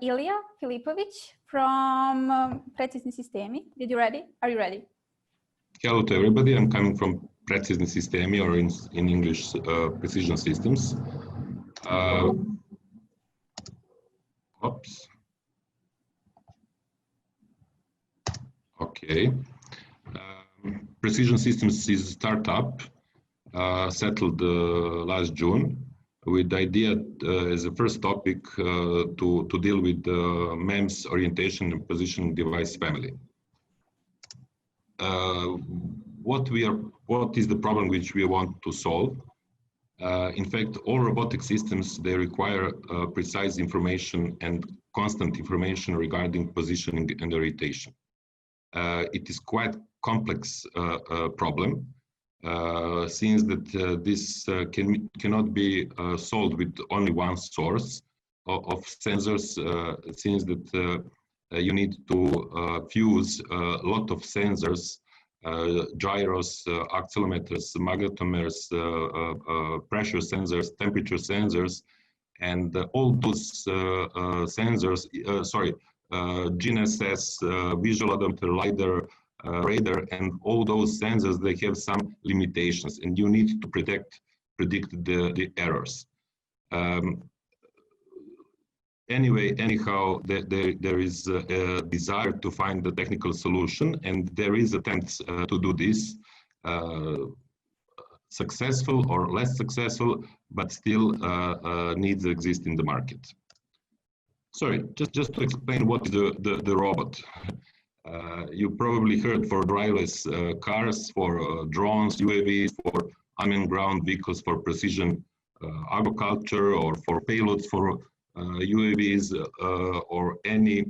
Ilya Filipovic from Precizni Sistemi. Are you ready? Hello to everybody. I'm coming from Precizni Sistemi, or in English, Precision Systems. Oops. Okay. Precision Systems is a startup settled last June, with the idea as a first topic to deal with the MEMS orientation and positioning device family. What is the problem which we want to solve? In fact, all robotic systems, they require precise information and constant information regarding positioning and orientation. It is quite complex problem, since that this cannot be solved with only one source of sensors, since that you need to fuse a lot of sensors, gyros, accelerometers, magnetometers, pressure sensors, temperature sensors, and all those sensors, GNSS, visual odometer, LiDAR, radar, and all those sensors, they have some limitations, and you need to predict the errors. Anyhow, there is a desire to find the technical solution, and there is attempts to do this, successful or less successful, but still needs exist in the market. Sorry, just to explain what is the robot. You probably heard for driverless cars, for drones, UAVs, for unmanned ground vehicles, for precision agriculture, or for payloads for UAVs, or any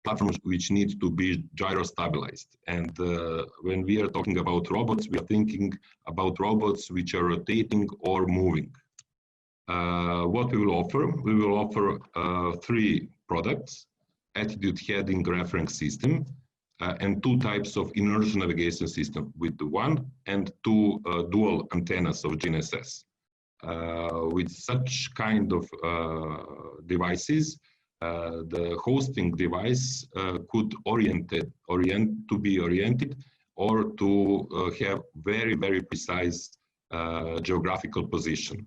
platforms which need to be gyro stabilized. And when we are talking about robots, we are thinking about robots which are rotating or moving. What we will offer? We will offer 3 products: attitude heading reference system, and 2 types of inertial navigation system with 1 and 2 dual antennas of GNSS. With such kind of devices, the hosting device could be oriented, or to have very, very precise geographical position.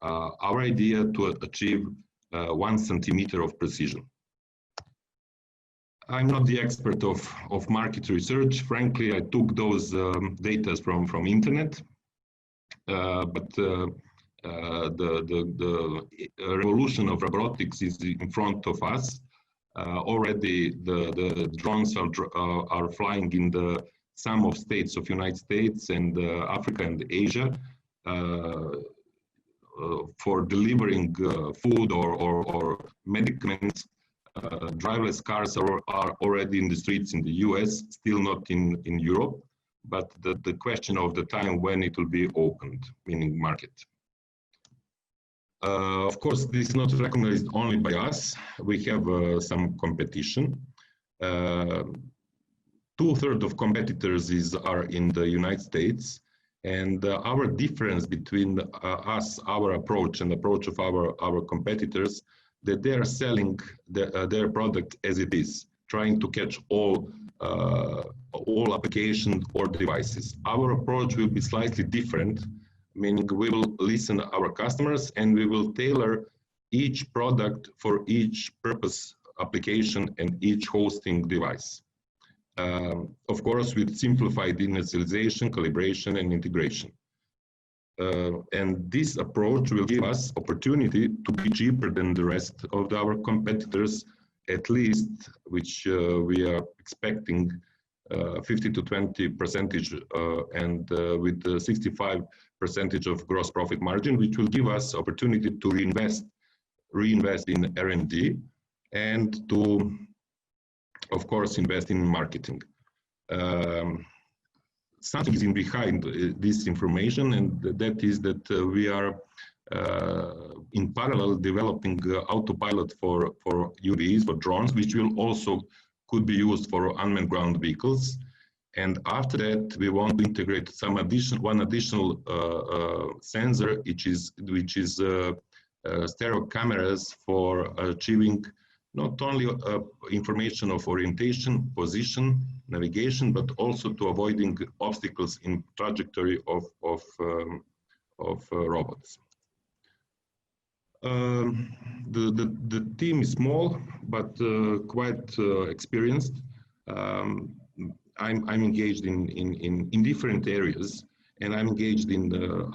Our idea to achieve 1 centimeter of precision. I'm not the expert of market research. Frankly, I took those data from internet, but the revolution of robotics is in front of us. Already the drones are flying in some of states of United States and Africa and Asia, for delivering food or medicaments. Driverless cars are already in the streets in the US, still not in Europe, but the question of the time when it will be opened, meaning market. Of course, this is not recognized only by us. We have some competition. 2/3 of competitors are in the United States, and our difference between us, our approach, and the approach of our competitors, that they are selling their product as it is, trying to catch all applications or devices. Our approach will be slightly different, meaning we will listen to our customers and we will tailor each product for each purpose application and each hosting device. Of course, with simplified initialization, calibration, and integration. And this approach will give us opportunity to be cheaper than the rest of our competitors, at least, which we are expecting 50 to 20%, and with 65% of gross profit margin, which will give us opportunity to reinvest in R&D, and to, of course, invest in marketing. Something is behind this information, and that is that we are in parallel developing autopilot for UAVs, for drones, which will also could be used for unmanned ground vehicles. And after that, we want to integrate one additional sensor, which is stereo cameras for achieving not only information of orientation, position, navigation, but also to avoiding obstacles in trajectory of robots. The team is small, but quite experienced. I'm engaged in different areas, and I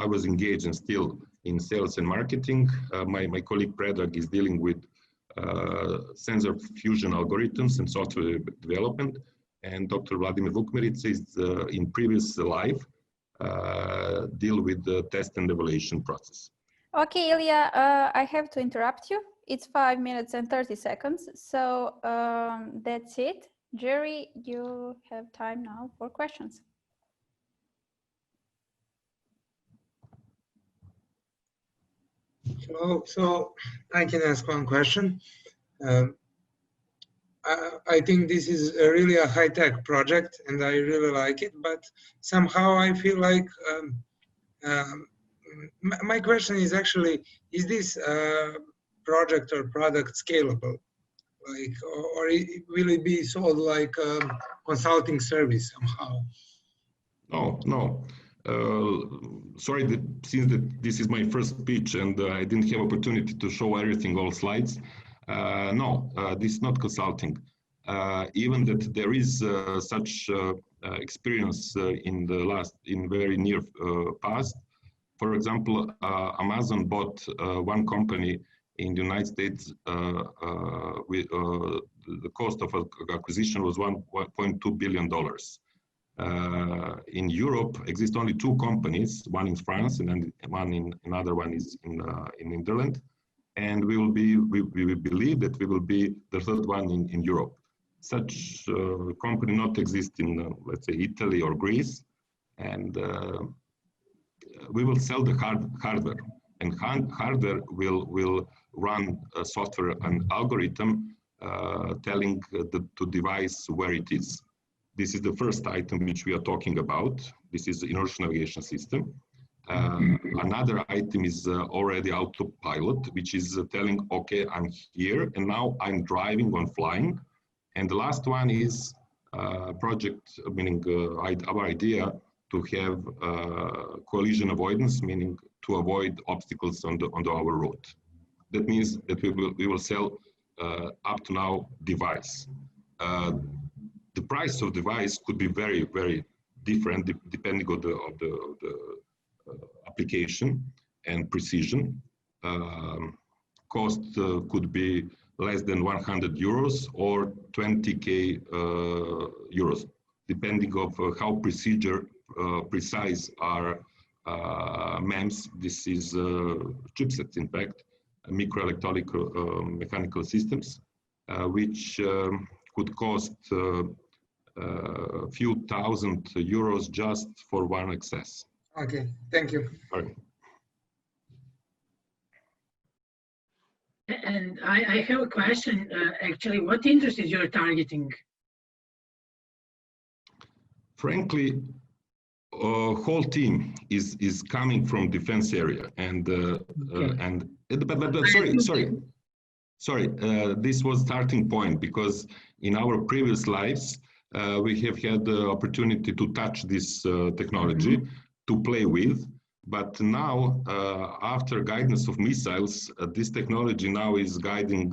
was engaged and still in sales and marketing. My colleague Predrag is dealing with sensor fusion algorithms and software development, and Dr. Vladimir Vukmerica is in previous life deal with the test and evaluation process. Okay, Ilya, I have to interrupt you. It's 5 minutes and 30 seconds, so that's it. Jerry, you have time now for questions. So I can ask one question. I think this is really a high-tech project, and I really like it. But somehow I feel like my question is actually: is this project or product scalable? Like, or will it be sold like a consulting service somehow? No. Sorry that since this is my first speech and I didn't have opportunity to show everything, all slides. No, this is not consulting. Even that there is such experience in very near past. For example, Amazon bought one company in the United States. With the cost of acquisition was $1.2 billion. In Europe, exist only two companies, one in France and then another one is in Netherlands, and we believe that we will be the third one in Europe. Such company not exist in let's say Italy or Greece, and we will sell the hardware, and hardware will run a software and algorithm telling to device where it is. This is the first item which we are talking about. This is the inertial navigation system. Another item is already autopilot, which is telling, okay, I'm here and now I'm driving on flying. And the last one is project, meaning our idea to have collision avoidance, meaning to avoid obstacles on our road. That means that we will sell up to now device. The price of device could be very, very different depending on the application and precision. Cost could be less than 100 euros or 20k euros, depending of how precise are MEMS. This is chipsets, in fact, microelectronic mechanical systems, which could cost a few thousand euros just for one access. Okay, thank you. Sorry. And I have a question. Actually, what industries you're targeting? Frankly, whole team is coming from defense area, and sorry. This was starting point, because in our previous lives we have had the opportunity to touch this technology, to play with. But now, after guidance of missiles, this technology now is guiding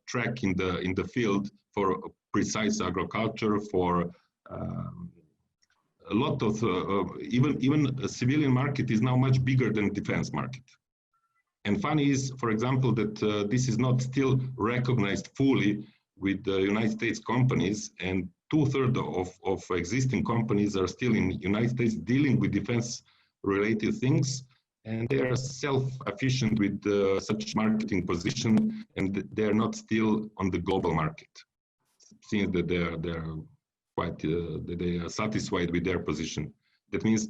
track in the field for precise agriculture, for a lot of even a civilian market is now much bigger than defense market. And funny is, for example, that this is not still recognized fully with the United States companies, and 2/3 of existing companies are still in the United States dealing with defense related things, and they are self-efficient with such marketing position, and they are not still on the global market, since that they're quite they are satisfied with their position. That means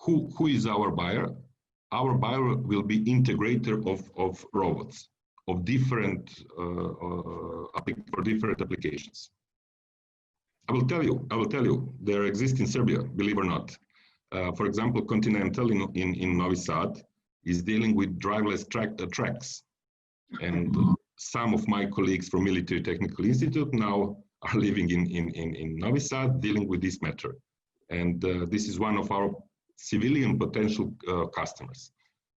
who is our buyer? Our buyer will be integrator of robots of different for different applications. I will tell you, they exist in Serbia, believe or not. For example, Continental in Novi Sad is dealing with driverless tracks, and some of my colleagues from Military Technical Institute now are living in Novi Sad, dealing with this matter. And this is one of our civilian potential customers.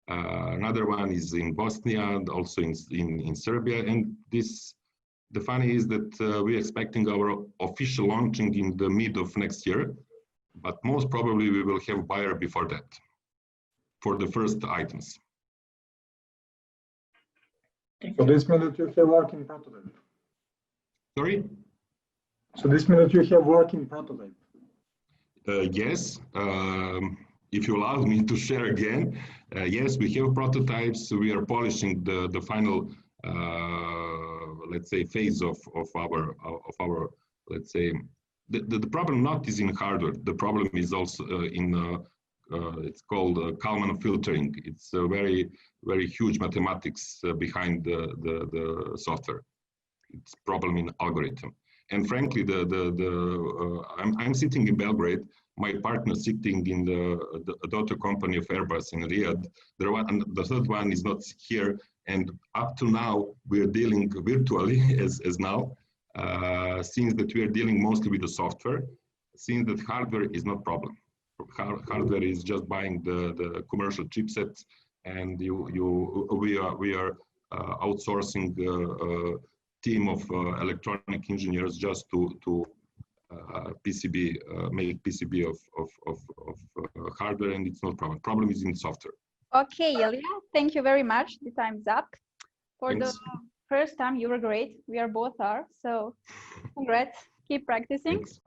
Another one is in Bosnia and also in Serbia. And the funny is that we're expecting our official launching in the mid of next year, but most probably we will have buyer before that for the first items. So this minute you have working prototype. Sorry? So this minute you have working prototype. Yes. If you allow me to share again, yes, we have prototypes. We are polishing the final, let's say, phase of our let's say, the problem not is in hardware. The problem is also in it's called Kalman filtering. It's a very huge mathematics behind the software. It's problem in algorithm. And frankly, I'm sitting in Belgrade. My partner sitting in the daughter company of Airbus in Riyadh. The third one is not here. And up to now, we're dealing virtually as now, since that we are dealing mostly with the software, since that hardware is not problem. Hardware is just buying the commercial chipsets, and we are outsourcing a team of electronic engineers just to PCB, make PCB of hardware, and it's not problem. Problem is in software. Okay, Ilya, thank you very much. The time's up. For Thanks. the first time, you were great. We are both are. So congrats. Keep practicing. Thanks.